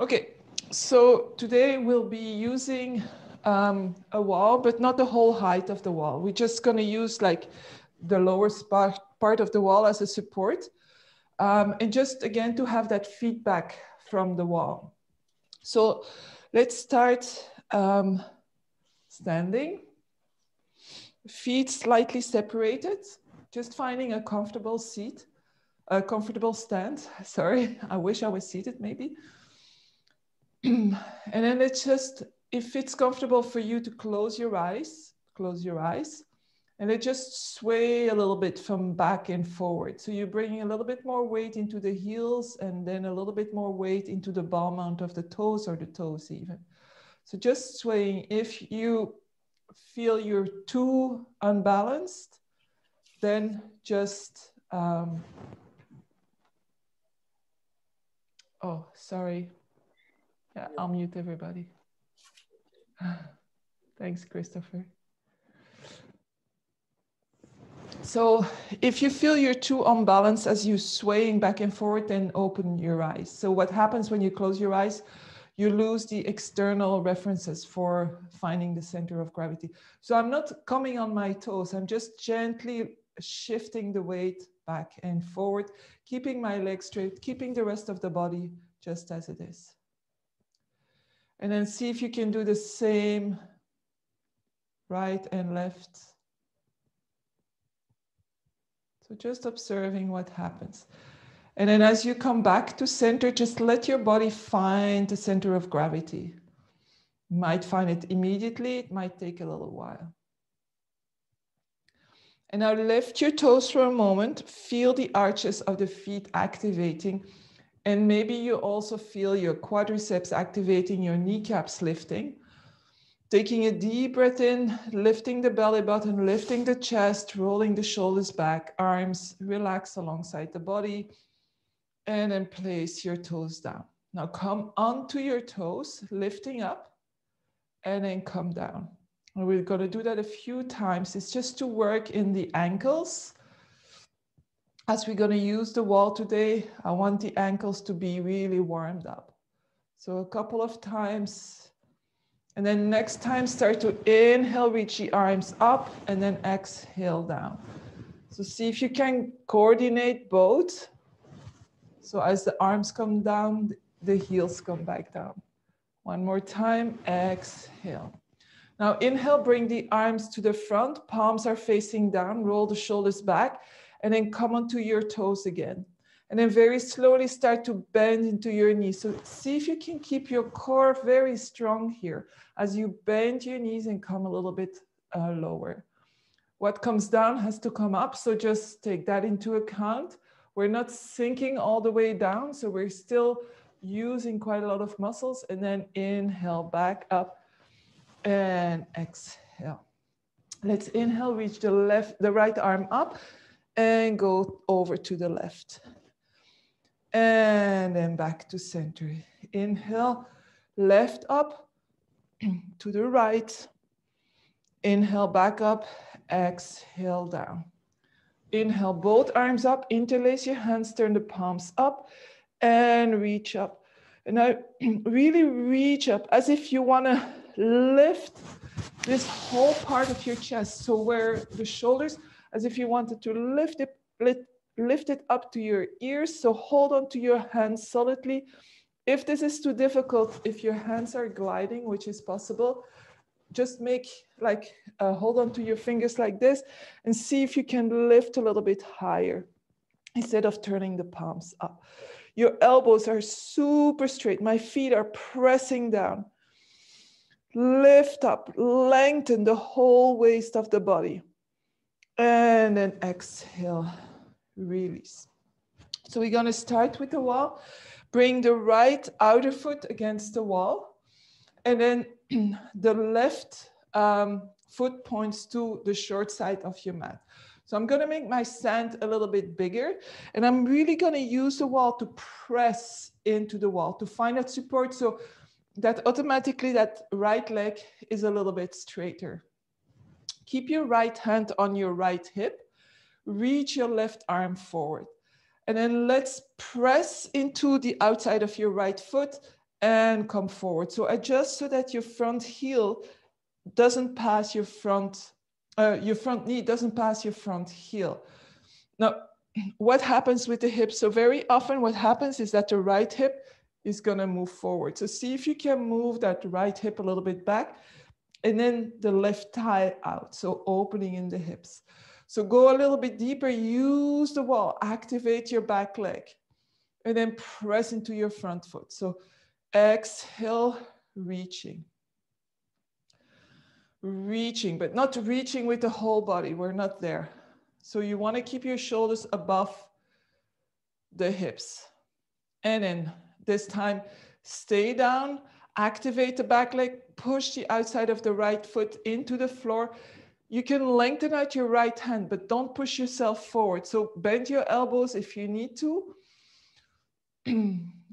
Okay, so today we'll be using a wall, but not the whole height of the wall. We're just going to use like the lower part of the wall as a support. And just again to have that feedback from the wall. So let's start standing, feet slightly separated, just finding a comfortable seat, a comfortable stand. Sorry, I wish I was seated maybe. And then it's just, if it's comfortable for you to close your eyes, and it just sway a little bit from back and forward. So you're bringing a little bit more weight into the heels and then a little bit more weight into the ball mount of the toes or the toes even. So just swaying. If you feel you're too unbalanced, then just, oh, sorry. Yeah, I'll mute everybody. Thanks, Christopher. So if you feel you're too unbalanced as you're swaying back and forward, then open your eyes. So what happens when you close your eyes, you lose the external references for finding the center of gravity. So I'm not coming on my toes. I'm just gently shifting the weight back and forward, keeping my legs straight, keeping the rest of the body just as it is. And then see if you can do the same right and left. So just observing what happens. And then as you come back to center, just let your body find the center of gravity. You might find it immediately, it might take a little while. And now lift your toes for a moment, feel the arches of the feet activating, and maybe you also feel your quadriceps activating, your kneecaps lifting. Taking a deep breath in, lifting the belly button, lifting the chest, rolling the shoulders back, arms relax alongside the body, and then place your toes down. Now come onto your toes, lifting up, and then come down. And we're going to do that a few times. It's just to work in the ankles. As we're going to use the wall today, I want the ankles to be really warmed up. So a couple of times. And then next time, start to inhale, reach the arms up, and then exhale down. So see if you can coordinate both. So as the arms come down, the heels come back down. One more time, exhale. Now inhale, bring the arms to the front, palms are facing down, roll the shoulders back, and then come onto your toes again. And then very slowly start to bend into your knees. So see if you can keep your core very strong here as you bend your knees and come a little bit lower. What comes down has to come up. So just take that into account. We're not sinking all the way down. So we're still using quite a lot of muscles. And then inhale back up and exhale. Let's inhale, reach the right arm up and go over to the left. And then back to center. Inhale, left up to the right. Inhale, back up, exhale down. Inhale, both arms up, interlace your hands, turn the palms up and reach up. And now really reach up as if you want to lift this whole part of your chest. So where the shoulders, as if you wanted to lift it up to your ears. So hold on to your hands solidly. If this is too difficult, if your hands are gliding, which is possible, just make like hold on to your fingers like this and see if you can lift a little bit higher instead of turning the palms up. Your elbows are super straight. My feet are pressing down. Lift up, lengthen the whole waist of the body. And then exhale, release. So we're going to start with the wall. Bring the right outer foot against the wall. And then the left foot points to the short side of your mat. So I'm going to make my stand a little bit bigger. And I'm really going to use the wall to press into the wall, to find that support. So that automatically that right leg is a little bit straighter. Keep your right hand on your right hip. Reach your left arm forward. And then let's press into the outside of your right foot and come forward. So adjust so that your front heel doesn't pass your front knee doesn't pass your front heel. Now, what happens with the hip? So very often what happens is that the right hip is gonna move forward. So see if you can move that right hip a little bit back, and then the left thigh out, so opening in the hips. So go a little bit deeper, use the wall, activate your back leg, and then press into your front foot. So exhale, reaching. Reaching, but not reaching with the whole body, we're not there. So you wanna keep your shoulders above the hips. And then this time, stay down, activate the back leg, push the outside of the right foot into the floor. You can lengthen out your right hand, but don't push yourself forward. So bend your elbows if you need to.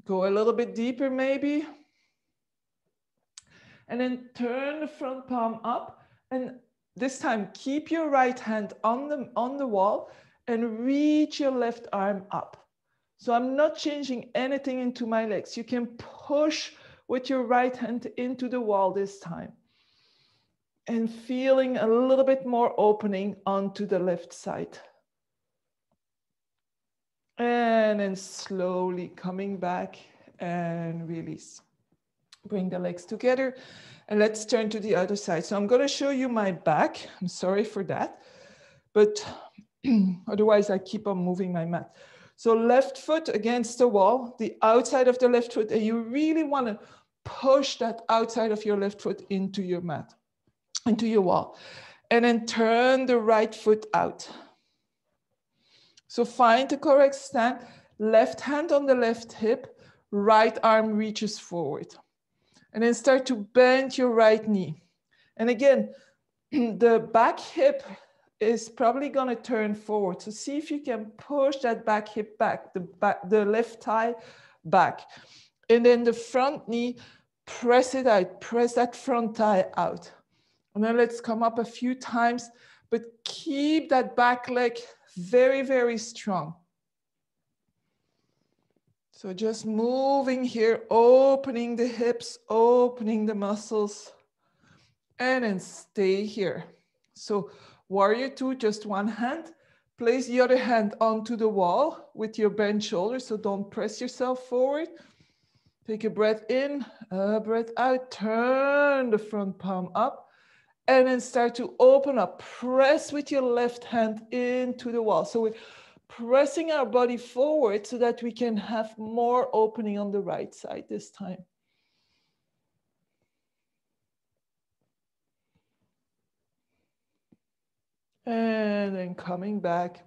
Go a little bit deeper maybe. And then turn the front palm up. And this time, keep your right hand on the wall and reach your left arm up. So I'm not changing anything into my legs. You can push with your right hand into the wall this time. And feeling a little bit more opening onto the left side. And then slowly coming back and release. Bring the legs together and let's turn to the other side. So I'm going to show you my back. I'm sorry for that, but otherwise I keep on moving my mat. So left foot against the wall, the outside of the left foot, and you really want to push that outside of your left foot into your mat, into your wall. And then turn the right foot out. So find the correct stand, left hand on the left hip, right arm reaches forward. And then start to bend your right knee. And again, the back hip is probably gonna turn forward. So see if you can push that back hip back, the left thigh back. And then the front knee, press it out, press that front thigh out. And then let's come up a few times, but keep that back leg very, very strong. So just moving here, opening the hips, opening the muscles, and then stay here. So warrior two, just one hand. Place the other hand onto the wall with your bent shoulders, so don't press yourself forward. Take a breath in, a breath out, turn the front palm up, and then start to open up. Press with your left hand into the wall. So we're pressing our body forward so that we can have more opening on the right side this time. And then coming back,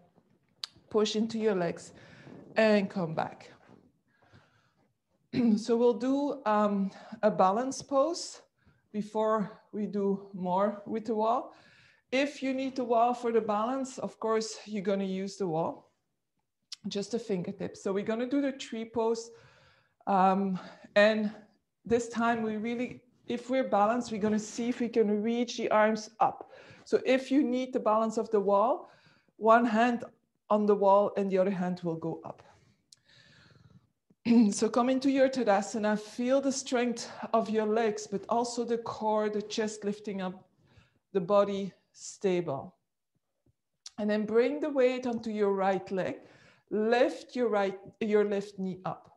push into your legs and come back. So we'll do a balance pose before we do more with the wall. If you need the wall for the balance, of course, you're gonna use the wall. Just a fingertip. So we're gonna do the tree pose. And this time we really, if we're balanced, we're gonna see if we can reach the arms up. So if you need the balance of the wall, one hand on the wall and the other hand will go up. So come into your Tadasana, feel the strength of your legs, but also the core, the chest lifting up, the body stable. And then bring the weight onto your right leg. Lift your left knee up.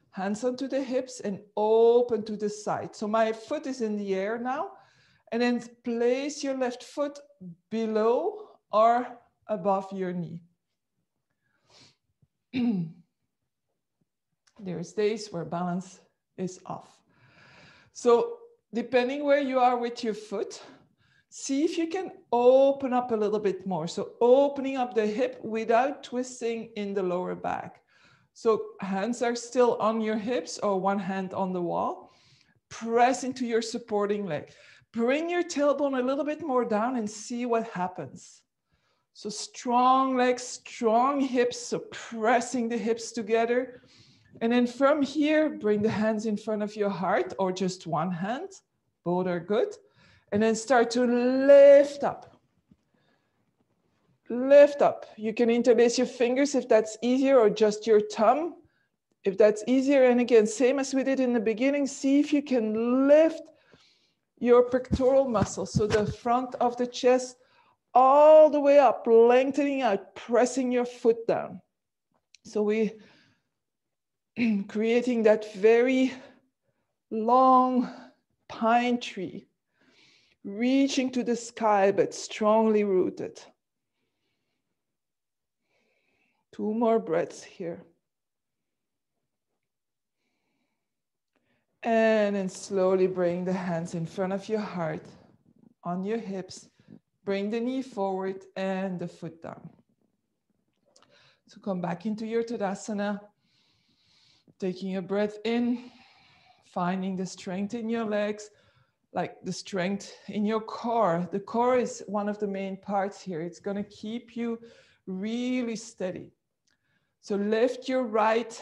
Hands onto the hips and open to the side. So my foot is in the air now. And then place your left foot below or above your knee. There's days where balance is off. So depending where you are with your foot, see if you can open up a little bit more. So opening up the hip without twisting in the lower back. So hands are still on your hips or one hand on the wall. Press into your supporting leg. Bring your tailbone a little bit more down and see what happens. So strong legs, strong hips, so pressing the hips together. And then from here, bring the hands in front of your heart or just one hand. Both are good. And then start to lift up. Lift up. You can interlace your fingers if that's easier or just your thumb. If that's easier, and again, same as we did in the beginning, see if you can lift your pectoral muscles, so the front of the chest all the way up, lengthening out, pressing your foot down. So we creating that very long pine tree, reaching to the sky, but strongly rooted. 2 more breaths here. And then slowly bring the hands in front of your heart, on your hips. Bring the knee forward and the foot down. So come back into your Tadasana, taking a breath in, finding the strength in your legs, like the strength in your core. The core is one of the main parts here. It's going to keep you really steady. So lift your right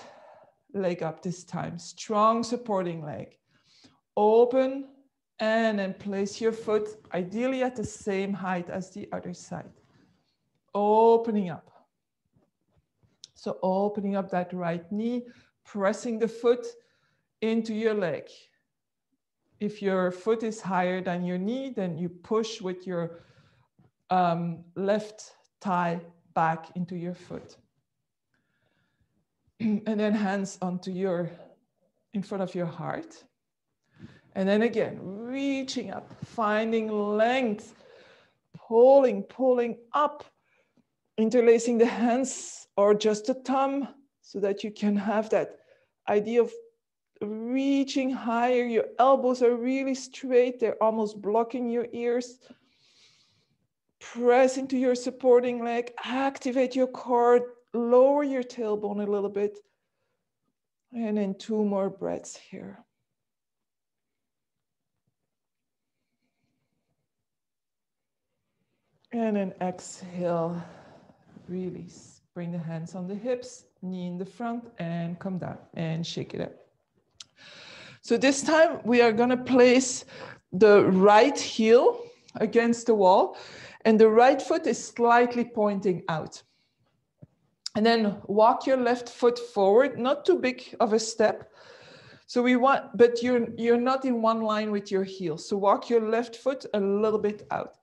leg up this time, strong supporting leg. Open and then place your foot ideally at the same height as the other side. Opening up. So opening up that right knee, pressing the foot into your leg. If your foot is higher than your knee, then you push with your left thigh back into your foot. And then hands onto in front of your heart. And then again, reaching up, finding length, pulling up, interlacing the hands or just the thumb so that you can have that idea of reaching higher. Your elbows are really straight. They're almost blocking your ears. Press into your supporting leg, activate your core, lower your tailbone a little bit. And then 2 more breaths here. And then exhale, release. Bring the hands on the hips, knee in the front, and come down and shake it up. So this time we are going to place the right heel against the wall, and the right foot is slightly pointing out. And then walk your left foot forward, not too big of a step. So we want, but you're not in one line with your heel. So walk your left foot a little bit out.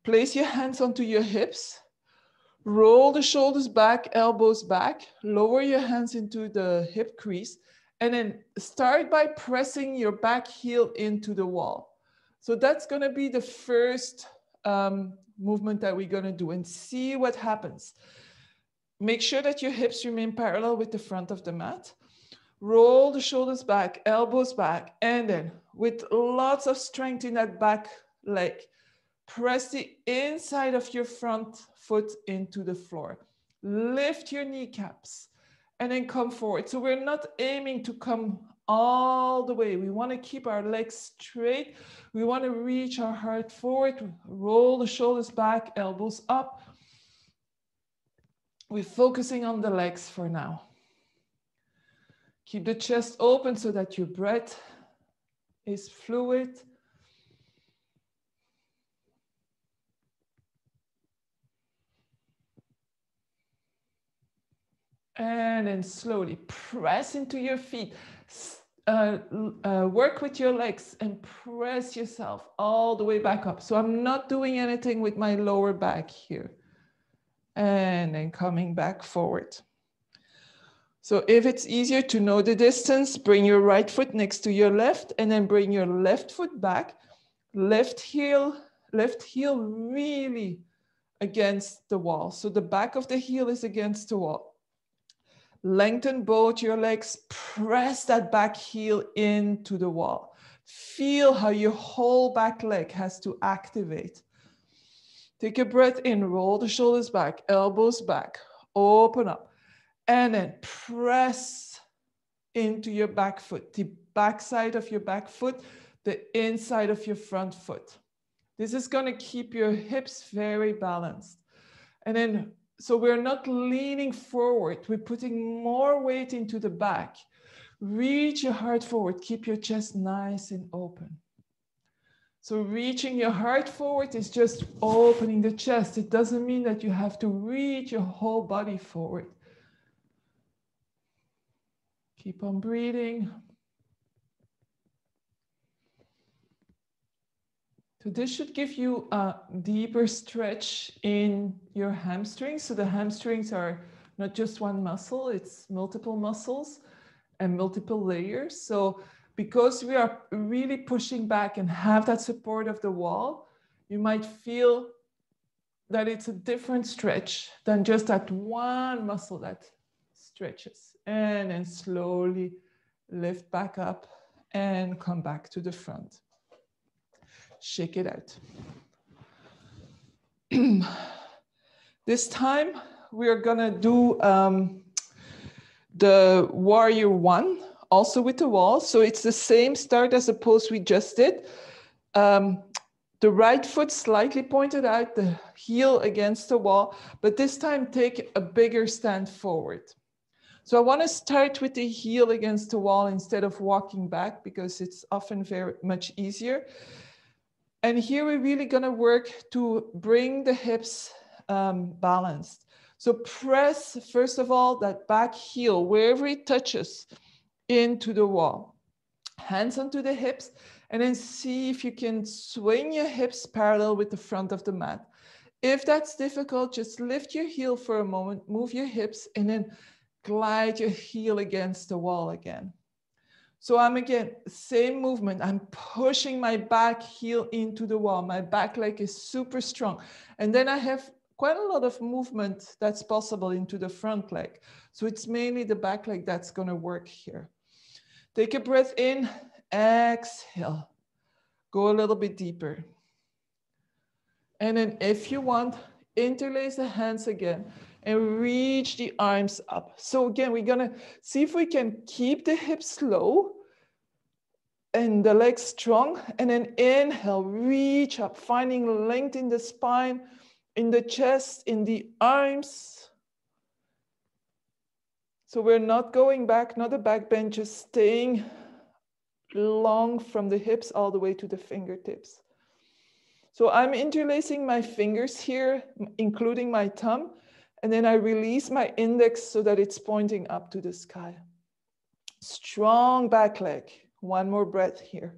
Place your hands onto your hips. Roll the shoulders back, elbows back. Lower your hands into the hip crease. And then start by pressing your back heel into the wall. So that's going to be the first movement that we're going to do, and see what happens. Make sure that your hips remain parallel with the front of the mat. Roll the shoulders back, elbows back, and then with lots of strength in that back leg, press the inside of your front foot into the floor. Lift your kneecaps and then come forward. So we're not aiming to come all the way. We want to keep our legs straight. We want to reach our heart forward. Roll the shoulders back, elbows up. We're focusing on the legs for now. Keep the chest open so that your breath is fluid. And then slowly press into your feet. Work with your legs and press yourself all the way back up. So I'm not doing anything with my lower back here. And then coming back forward. So if it's easier to know the distance, bring your right foot next to your left and then bring your left foot back. Left heel really against the wall. So the back of the heel is against the wall. Lengthen both your legs, press that back heel into the wall. Feel how your whole back leg has to activate. Take a breath in, roll the shoulders back, elbows back, open up, and then press into your back foot, the back side of your back foot, the inside of your front foot. This is going to keep your hips very balanced. And then so we're not leaning forward. We're putting more weight into the back. Reach your heart forward. Keep your chest nice and open. So reaching your heart forward is just opening the chest. It doesn't mean that you have to reach your whole body forward. Keep on breathing. So this should give you a deeper stretch in your hamstrings. So the hamstrings are not just one muscle, it's multiple muscles and multiple layers. So because we are really pushing back and have that support of the wall, you might feel that it's a different stretch than just that one muscle that stretches. And then slowly lift back up and come back to the front. Shake it out. This time we're gonna do the warrior one, also with the wall. So it's the same start as the pose we just did. The right foot slightly pointed out, the heel against the wall, but this time take a bigger stand forward. So I want to start with the heel against the wall instead of walking back, because it's often very much easier. And here we're really going to work to bring the hips balanced. So press, first of all, that back heel, wherever it touches, into the wall. Hands onto the hips, and then see if you can swing your hips parallel with the front of the mat. If that's difficult, just lift your heel for a moment, move your hips, and then glide your heel against the wall again. So I'm again, same movement. I'm pushing my back heel into the wall. My back leg is super strong. And then I have quite a lot of movement that's possible into the front leg. So it's mainly the back leg that's going to work here. Take a breath in, exhale. Go a little bit deeper. And then if you want, interlace the hands again and reach the arms up. So again, we're going to see if we can keep the hips low and the legs strong. And then inhale, reach up, finding length in the spine, in the chest, in the arms. So we're not going back, not a back bend, just staying long from the hips all the way to the fingertips. So I'm interlacing my fingers here, including my thumb, and then I release my index so that it's pointing up to the sky. Strong back leg. One more breath here.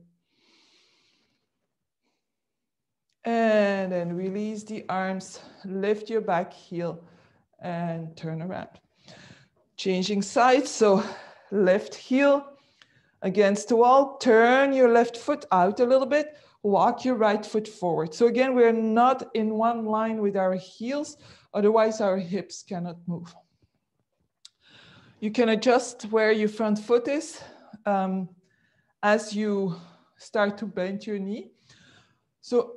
And then release the arms, lift your back heel, and turn around. Changing sides, so left heel against the wall, turn your left foot out a little bit, walk your right foot forward. So again, we're not in one line with our heels, otherwise our hips cannot move. You can adjust where your front foot is as you start to bend your knee. So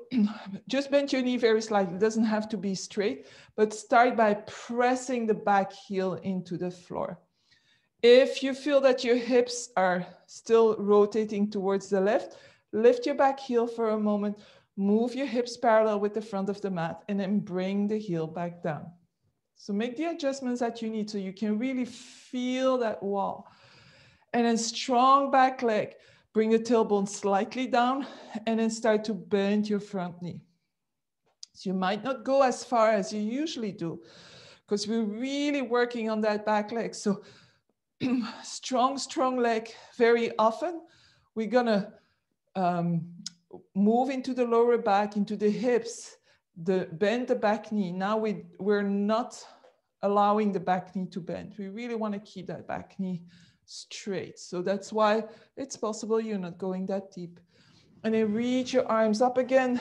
just bend your knee very slightly. It doesn't have to be straight, but start by pressing the back heel into the floor. If you feel that your hips are still rotating towards the left, lift your back heel for a moment, move your hips parallel with the front of the mat, and then bring the heel back down. So make the adjustments that you need so you can really feel that wall. And then strong back leg, bring the tailbone slightly down, and then start to bend your front knee. So you might not go as far as you usually do, because we're really working on that back leg. So strong leg. Very often we're gonna move into the lower back, into the hips, bend the back knee. Now we're not allowing the back knee to bend. We really want to keep that back knee straight. So that's why it's possible you're not going that deep. And then reach your arms up again.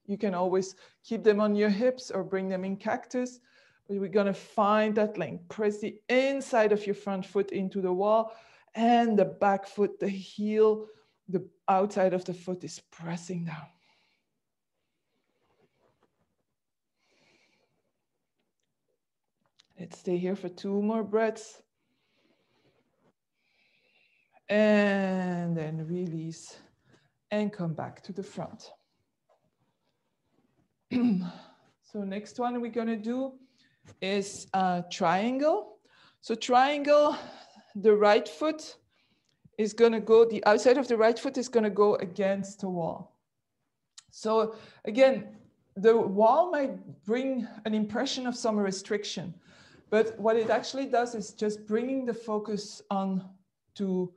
You can always keep them on your hips or bring them in cactus. But we're going to find that length. Press the inside of your front foot into the wall, and the back foot, the heel, the outside of the foot is pressing down. Let's stay here for 2 more breaths. And then release and come back to the front. So next one we're going to do is a triangle. So triangle, the right foot is going to go, the outside of the right foot is going to go against the wall. So again, the wall might bring an impression of some restriction, but what it actually does is just bringing the focus on to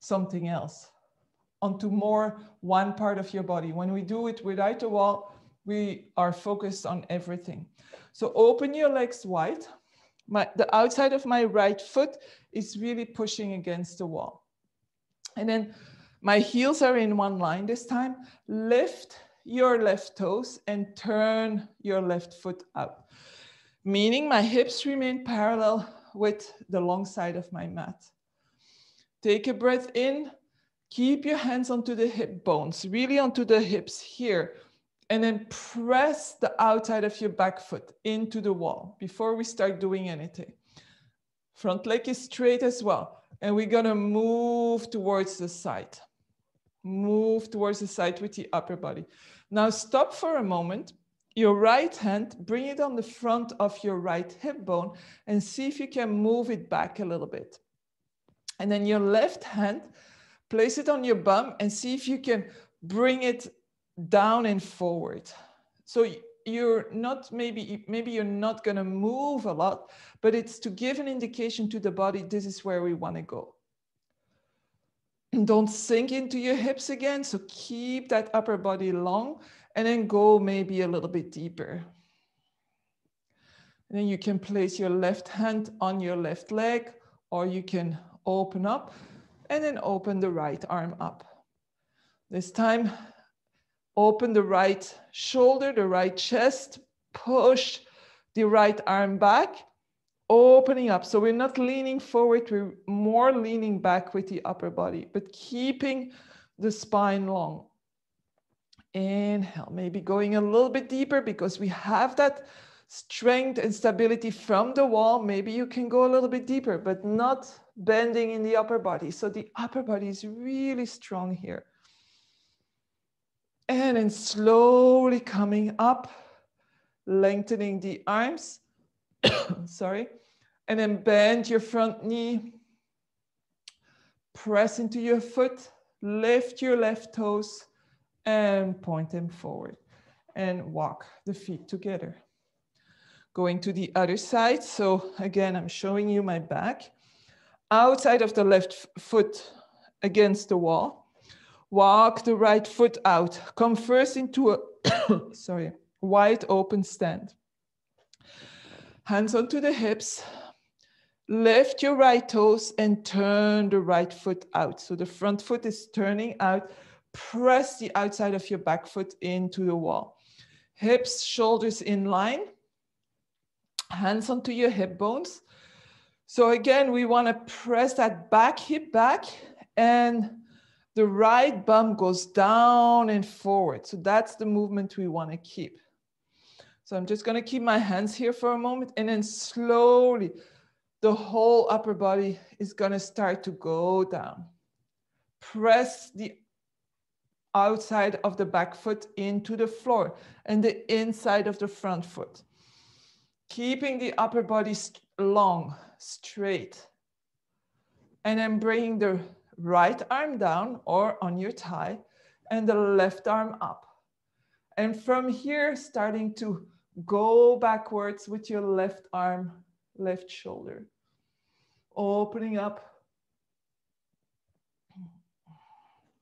something else, onto more one part of your body. When we do it without the wall, we are focused on everything. So open your legs wide. The outside of my right foot is really pushing against the wall. And then my heels are in one line this time. Lift your left toes and turn your left foot out, meaning my hips remain parallel with the long side of my mat. Take a breath in, keep your hands onto the hip bones, really onto the hips here, and then press the outside of your back foot into the wall before we start doing anything. Front leg is straight as well, and we're gonna move towards the side. Move towards the side with the upper body. Now stop for a moment. Your right hand, bring it on the front of your right hip bone and see if you can move it back a little bit. And then your left hand, place it on your bum and see if you can bring it down and forward. So you're not, maybe you're not gonna move a lot, but it's to give an indication to the body, this is where we wanna go. Don't sink into your hips again, so keep that upper body long and then go maybe a little bit deeper. And then you can place your left hand on your left leg, or you can open up and then open the right arm up. This time, open the right shoulder, the right chest, push the right arm back, opening up. So we're not leaning forward, we're more leaning back with the upper body, but keeping the spine long. Inhale, maybe going a little bit deeper because we have that strength and stability from the wall. Maybe you can go a little bit deeper, but not bending in the upper body. So the upper body is really strong here. And then slowly coming up, lengthening the arms. Sorry. And then bend your front knee, press into your foot, lift your left toes and point them forward and walk the feet together. Going to the other side. So again, I'm showing you my back. Outside of the left foot against the wall. Walk the right foot out. Come first into a wide open stand. Hands onto the hips. Lift your right toes and turn the right foot out. So the front foot is turning out. Press the outside of your back foot into the wall. Hips, shoulders in line. Hands onto your hip bones. So again, we want to press that back hip back, and the right bum goes down and forward. So that's the movement we want to keep. So I'm just going to keep my hands here for a moment, and then slowly the whole upper body is going to start to go down. Press the outside of the back foot into the floor and the inside of the front foot. Keeping the upper body long, straight. And then bringing the right arm down or on your thigh and the left arm up. And from here, starting to go backwards with your left arm, left shoulder. Opening up.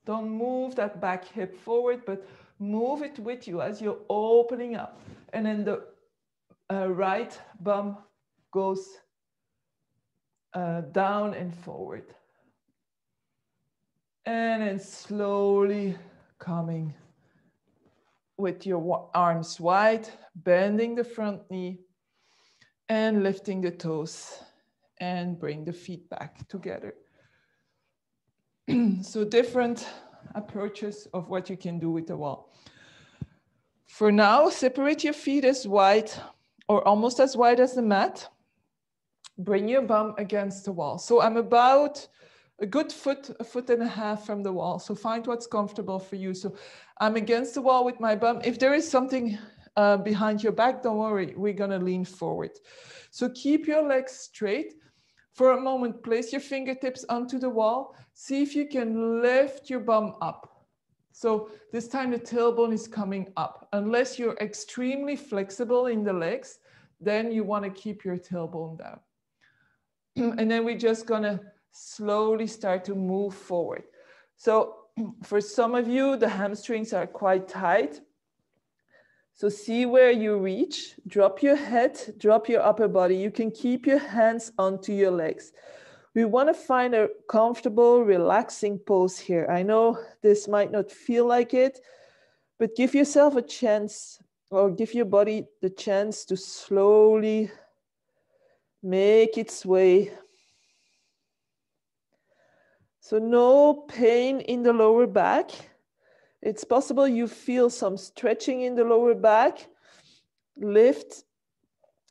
Don't move that back hip forward, but move it with you as you're opening up. And then the right bum goes down and forward. And then slowly coming with your arms wide, bending the front knee and lifting the toes and bring the feet back together. So different approaches of what you can do with the wall. For now, separate your feet as wide or almost as wide as the mat. Bring your bum against the wall. So I'm about a good foot, a foot and a half from the wall. So find what's comfortable for you. So I'm against the wall with my bum. If there is something behind your back, don't worry, we're gonna lean forward. So keep your legs straight. For a moment, place your fingertips onto the wall. See if you can lift your bum up. So this time the tailbone is coming up. Unless you're extremely flexible in the legs, then you want to keep your tailbone down. And then we're just gonna slowly start to move forward. So for some of you, the hamstrings are quite tight. So see where you reach, drop your head, drop your upper body. You can keep your hands onto your legs. We want to find a comfortable, relaxing pose here. I know this might not feel like it, but give yourself a chance, or give your body the chance to slowly make its way. So no pain in the lower back. It's possible you feel some stretching in the lower back. Lift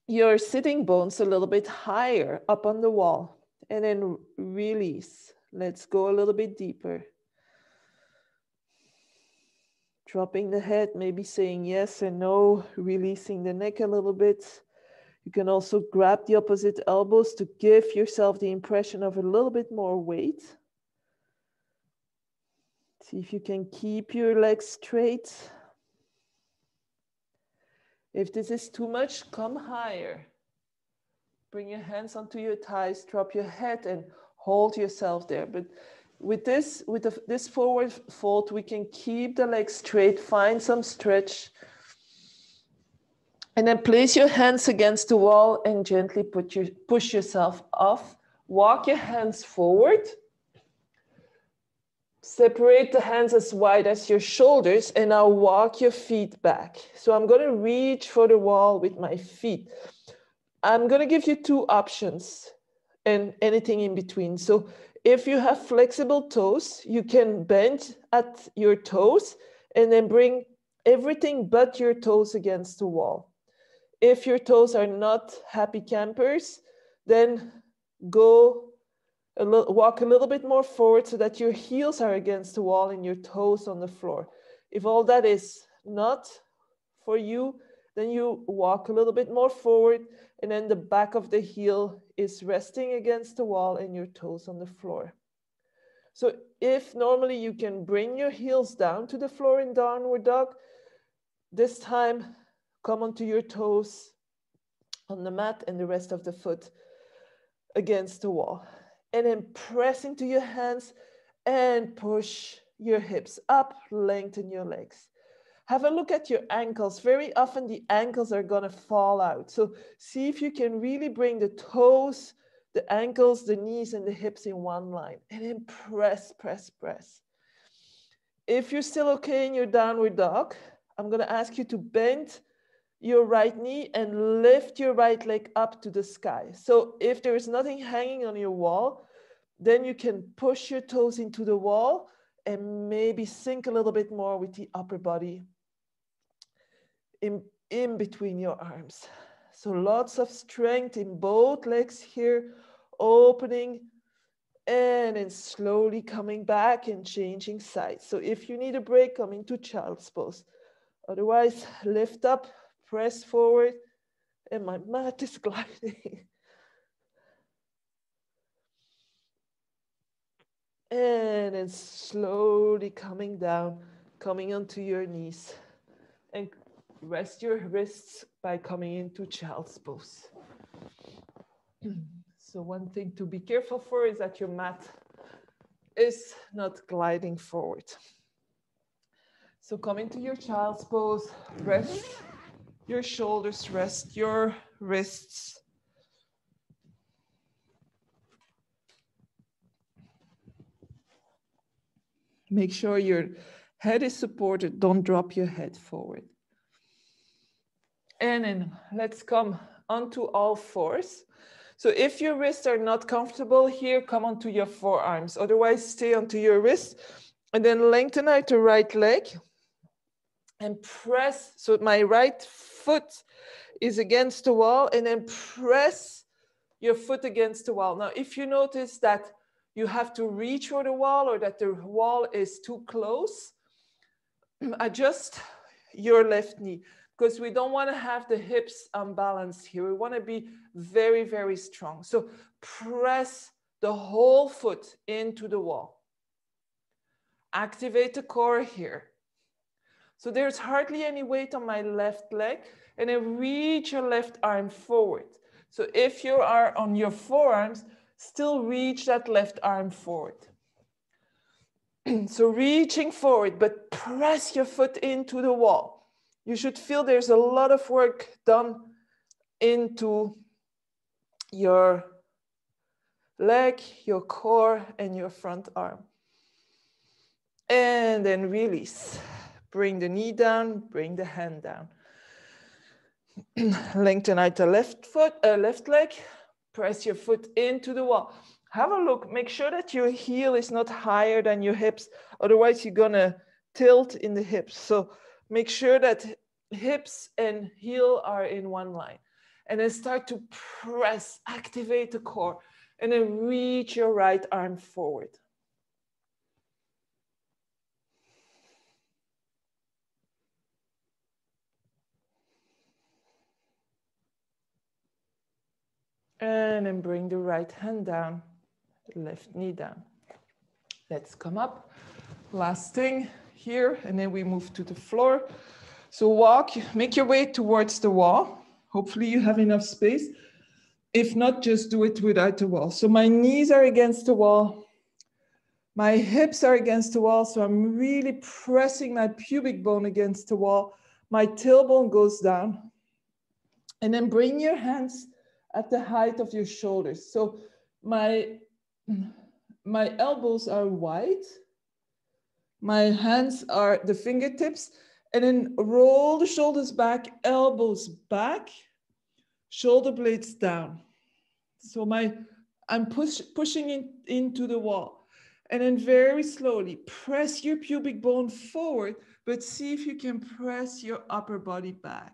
your sitting bones a little bit higher up on the wall and then release. Let's go a little bit deeper. Dropping the head, maybe saying yes and no, releasing the neck a little bit. You can also grab the opposite elbows to give yourself the impression of a little bit more weight. See if you can keep your legs straight. If this is too much, come higher. Bring your hands onto your thighs, drop your head and hold yourself there. But with this forward fold, we can keep the legs straight, find some stretch. And then place your hands against the wall and gently push yourself off. Walk your hands forward. Separate the hands as wide as your shoulders and now walk your feet back. So I'm going to reach for the wall with my feet. I'm going to give you two options and anything in between. So if you have flexible toes, you can bend at your toes and then bring everything but your toes against the wall. If your toes are not happy campers, then walk a little bit more forward so that your heels are against the wall and your toes on the floor. If all that is not for you, then you walk a little bit more forward and then the back of the heel is resting against the wall and your toes on the floor. So if normally you can bring your heels down to the floor in downward dog, this time come onto your toes on the mat and the rest of the foot against the wall. And then press into your hands and push your hips up, lengthen your legs. Have a look at your ankles. Very often the ankles are gonna fall out. So see if you can really bring the toes, the ankles, the knees, and the hips in one line. And then press, press, press. If you're still okay in your downward dog, I'm gonna ask you to bend your right knee and lift your right leg up to the sky. So if there is nothing hanging on your wall, then you can push your toes into the wall and maybe sink a little bit more with the upper body in between your arms. So lots of strength in both legs here, opening and then slowly coming back and changing sides. So if you need a break, come into child's pose. Otherwise, lift up, press forward, and my mat is gliding. And then slowly coming down, coming onto your knees. And rest your wrists by coming into child's pose. So one thing to be careful for is that your mat is not gliding forward. So come into your child's pose, rest your shoulders, rest your wrists. Make sure your head is supported, don't drop your head forward. And then let's come onto all fours. So if your wrists are not comfortable here, come onto your forearms. Otherwise, stay onto your wrists and then lengthen out the right leg and press. So my right foot is against the wall and then press your foot against the wall. Now, if you notice that you have to reach for the wall or that the wall is too close, adjust your left knee, because we don't want to have the hips unbalanced here. We want to be very, very strong. So press the whole foot into the wall. Activate the core here. So there's hardly any weight on my left leg, and then reach your left arm forward. So if you are on your forearms, Still reach that left arm forward. So reaching forward, but press your foot into the wall. You should feel there's a lot of work done into your leg, your core, and your front arm. And then release. Bring the knee down, bring the hand down. Lengthen out the left leg. Press your foot into the wall. Have a look. Make sure that your heel is not higher than your hips. Otherwise, you're going to tilt in the hips. So make sure that hips and heel are in one line. And then start to press, activate the core. And then reach your right arm forward. And then bring the right hand down, left knee down. Let's come up. Last thing here, and then we move to the floor. So walk, make your way towards the wall. Hopefully you have enough space. If not, just do it without the wall. So my knees are against the wall. My hips are against the wall. So I'm really pressing my pubic bone against the wall. My tailbone goes down. And then bring your hands at the height of your shoulders. So my elbows are wide. My hands are the fingertips. And then roll the shoulders back, elbows back, shoulder blades down. So I'm pushing into the wall. And then very slowly press your pubic bone forward, but see if you can press your upper body back.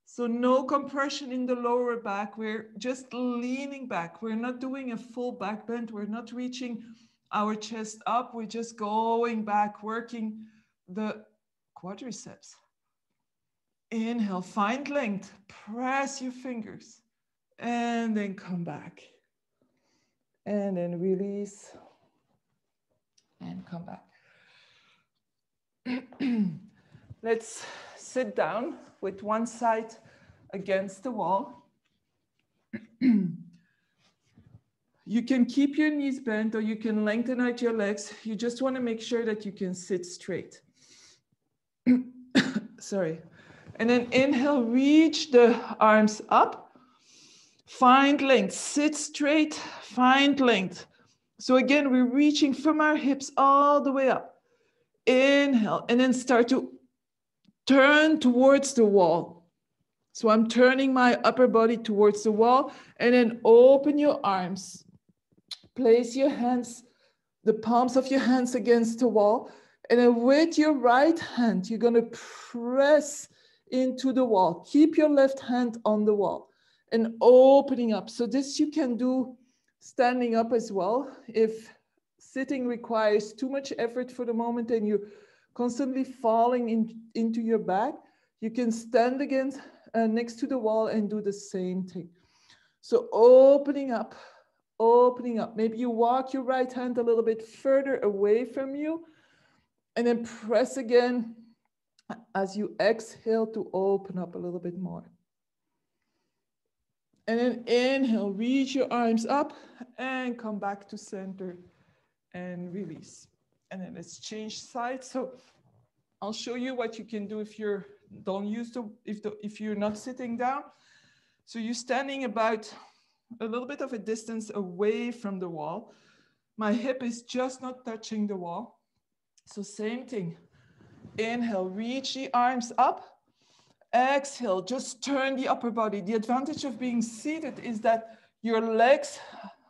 So no compression in the lower back. We're just leaning back. We're not doing a full back bend. We're not reaching our chest up. We're just going back, working the quadriceps. Inhale, find length, press your fingers, and then come back. And then release, and come back. Let's sit down with one side against the wall. You can keep your knees bent or you can lengthen out your legs. You just want to make sure that you can sit straight. Sorry. And then inhale, reach the arms up. Find length, sit straight, find length. So again, we're reaching from our hips all the way up. Inhale, and then start to turn towards the wall. So I'm turning my upper body towards the wall, and then open your arms. Place your hands, the palms of your hands against the wall. And then with your right hand, you're gonna press into the wall. Keep your left hand on the wall and opening up. So this you can do standing up as well. If sitting requires too much effort for the moment and you're constantly falling into your back, you can stand again next to the wall and do the same thing. So opening up. Maybe you walk your right hand a little bit further away from you and then press again as you exhale to open up a little bit more. And then inhale, reach your arms up and come back to center and release. And then let's change sides. So I'll show you what you can do if you're if you're not sitting down. So you're standing about a little bit of a distance away from the wall. My hip is just not touching the wall. So same thing. Inhale, reach the arms up. Exhale, just turn the upper body. The advantage of being seated is that your legs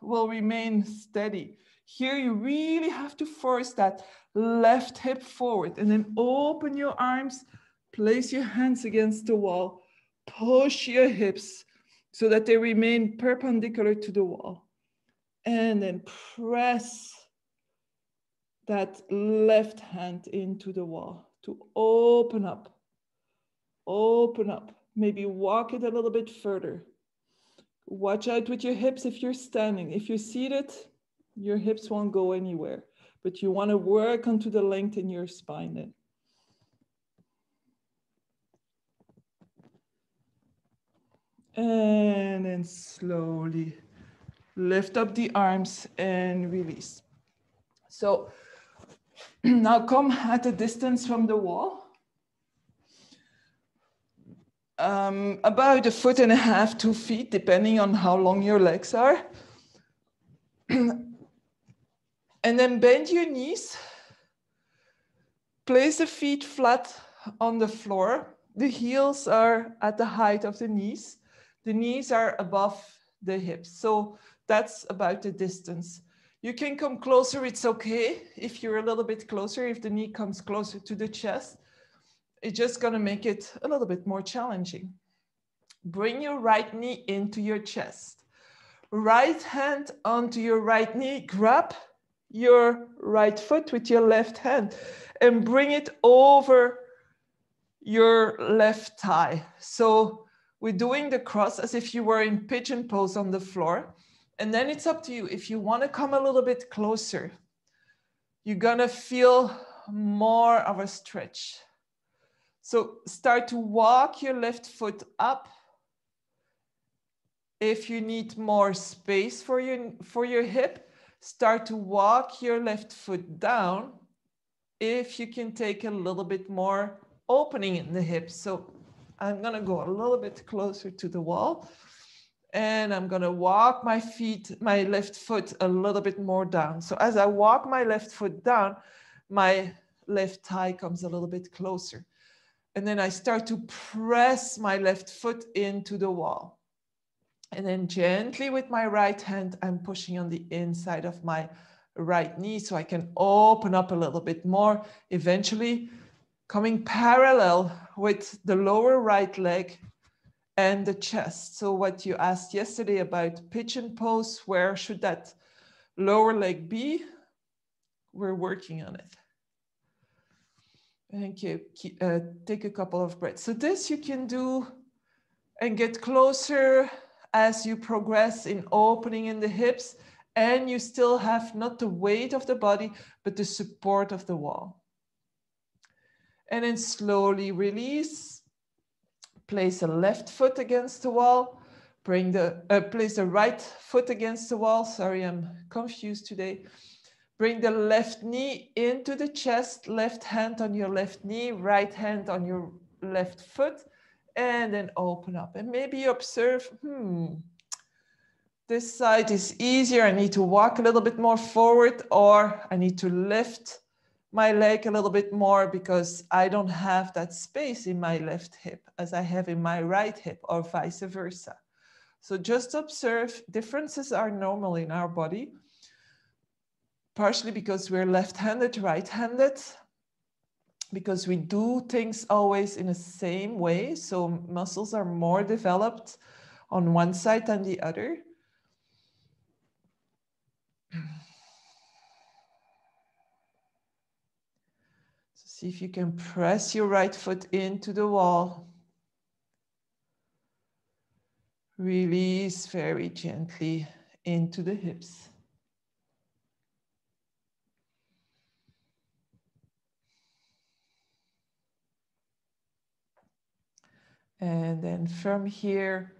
will remain steady. Here you really have to force that left hip forward and then open your arms, place your hands against the wall, push your hips so that they remain perpendicular to the wall. And then press that left hand into the wall to open up. Open up. Maybe walk it a little bit further. Watch out with your hips if you're standing. If you're seated, your hips won't go anywhere. But you want to work onto the length in your spine then. And then slowly Lift up the arms and release. So now come at a distance from the wall. About 1.5 feet, 2 feet, depending on how long your legs are. And then bend your knees. Place the feet flat on the floor. The heels are at the height of the knees. The knees are above the hips. So that's about the distance. You can come closer, it's okay. If you're a little bit closer, if the knee comes closer to the chest, it's just gonna make it a little bit more challenging. Bring your right knee into your chest. Right hand onto your right knee, grab your right foot with your left hand and bring it over your left thigh. So we're doing the cross as if you were in pigeon pose on the floor. And then it's up to you. If you want to come a little bit closer, you're gonna feel more of a stretch. So start to walk your left foot up. If you need more space for your hip, start to walk your left foot down. If you can take a little bit more opening in the hips. So I'm gonna go a little bit closer to the wall and I'm gonna walk my left foot a little bit more down. So as I walk my left foot down, my left thigh comes a little bit closer. And then I start to press my left foot into the wall. And then gently with my right hand, I'm pushing on the inside of my right knee so I can open up a little bit more, eventually coming parallel with the lower right leg and the chest. So what you asked yesterday about pigeon pose, where should that lower leg be? We're working on it. Thank you. Take a couple of breaths. So this you can do and get closer as you progress in opening in the hips, and you still have not the weight of the body, but the support of the wall. And then slowly release. Place the left foot against the wall. Place the right foot against the wall. Sorry, I'm confused today. Bring the left knee into the chest, left hand on your left knee, right hand on your left foot, and then open up. And maybe you observe, this side is easier. I need to walk a little bit more forward, or I need to lift my leg a little bit more because I don't have that space in my left hip as I have in my right hip, or vice versa. So just observe, differences are normal in our body, partially because we're left-handed, right-handed, because we do things always in the same way. So muscles are more developed on one side than the other. So see if you can press your right foot into the wall. Release very gently into the hips. And then from here,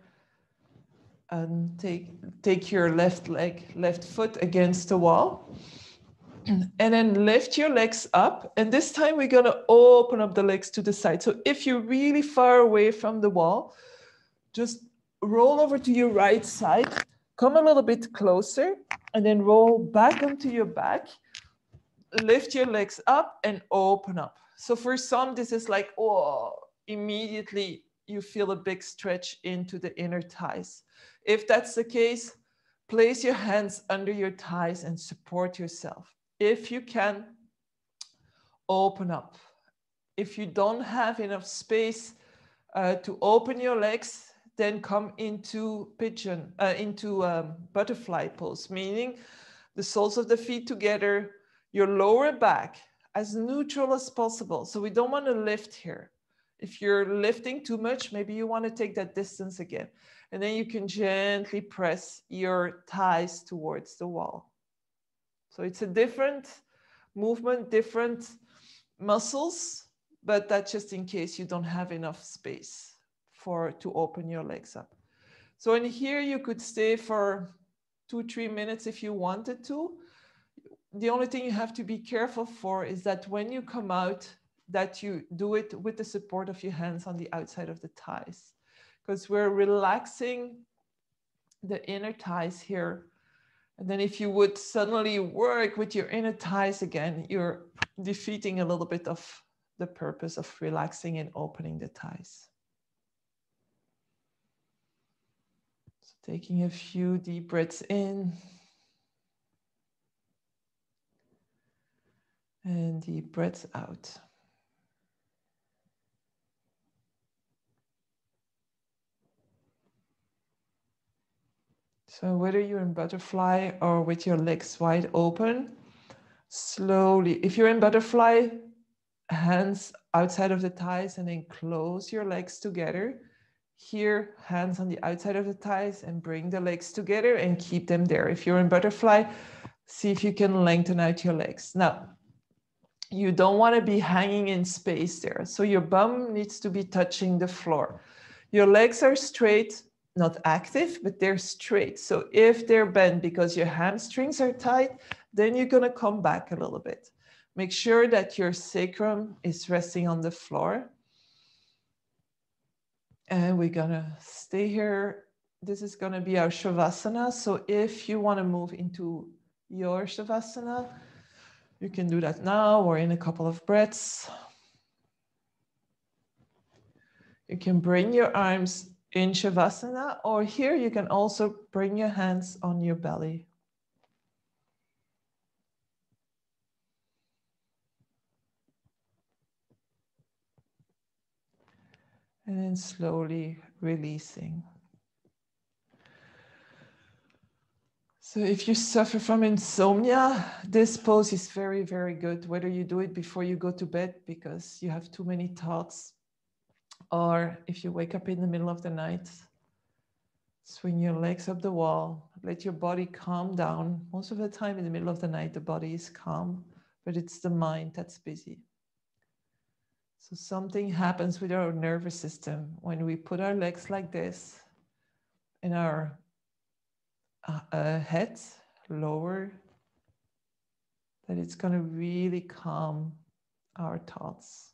take your left foot against the wall. And then lift your legs up. And this time we're gonna open up the legs to the side. So if you're really far away from the wall, just roll over to your right side, come a little bit closer, and then roll back onto your back. Lift your legs up and open up. So for some, this is like, oh, immediately you feel a big stretch into the inner thighs. If that's the case, place your hands under your thighs and support yourself. If you can, open up. If you don't have enough space to open your legs, then come into butterfly pose, meaning the soles of the feet together, your lower back as neutral as possible. So we don't want to lift here. If you're lifting too much, maybe you want to take that distance again. And then you can gently press your thighs towards the wall. So it's a different movement, different muscles, but that's just in case you don't have enough space to open your legs up. So in here, you could stay for 2-3 minutes if you wanted to. The only thing you have to be careful for is that when you come out, that you do it with the support of your hands on the outside of the thighs, because we're relaxing the inner thighs here. And then if you would suddenly work with your inner thighs again, you're defeating a little bit of the purpose of relaxing and opening the thighs. So taking a few deep breaths in and deep breaths out. So whether you're in butterfly or with your legs wide open, slowly, if you're in butterfly, hands outside of the thighs and then close your legs together. Here, hands on the outside of the thighs and bring the legs together and keep them there. If you're in butterfly, see if you can lengthen out your legs. Now, you don't want to be hanging in space there. So your bum needs to be touching the floor. Your legs are straight, not active, but they're straight. So if they're bent because your hamstrings are tight, then you're going to come back a little bit. Make sure that your sacrum is resting on the floor. And we're going to stay here. This is going to be our Shavasana. So if you want to move into your Shavasana, you can do that now or in a couple of breaths. You can bring your arms in Shavasana, or here you can also bring your hands on your belly. And then slowly releasing. So if you suffer from insomnia, this pose is very, very good, whether you do it before you go to bed because you have too many thoughts, or if you wake up in the middle of the night, swing your legs up the wall, let your body calm down. Most of the time in the middle of the night, the body is calm, but it's the mind that's busy. So something happens with our nervous system when we put our legs like this and our head lower, that it's going to really calm our thoughts.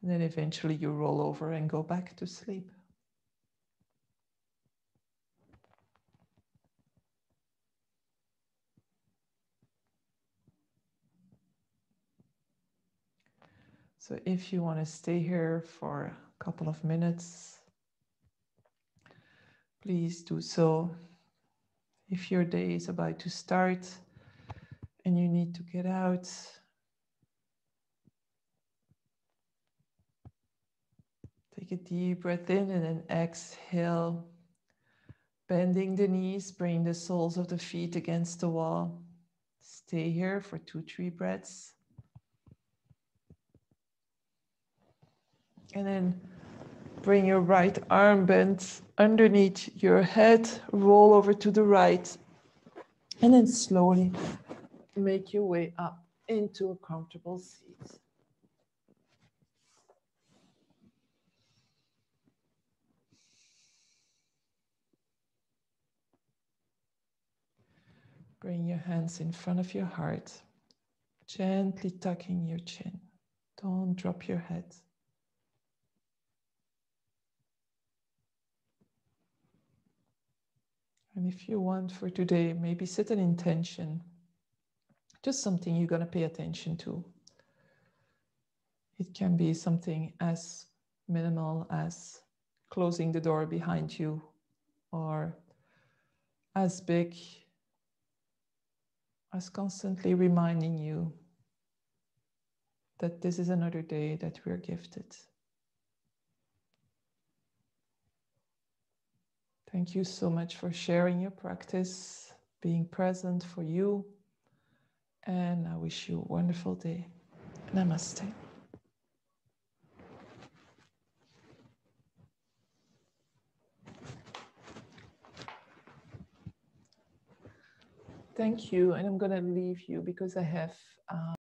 And then eventually you roll over and go back to sleep. So if you want to stay here for a couple of minutes, please do so. If your day is about to start and you need to get out, take a deep breath in and then exhale, bending the knees, bring the soles of the feet against the wall. Stay here for 2-3 breaths. And then bring your right arm bent underneath your head, roll over to the right, and then slowly make your way up into a comfortable seat. Bring your hands in front of your heart, gently tucking your chin. Don't drop your head. And if you want for today, maybe set an intention, just something you're going to pay attention to. It can be something as minimal as closing the door behind you, or as big as constantly reminding you that this is another day that we're gifted. Thank you so much for sharing your practice, being present for you, and I wish you a wonderful day. Namaste. Thank you, and I'm going to leave you because I have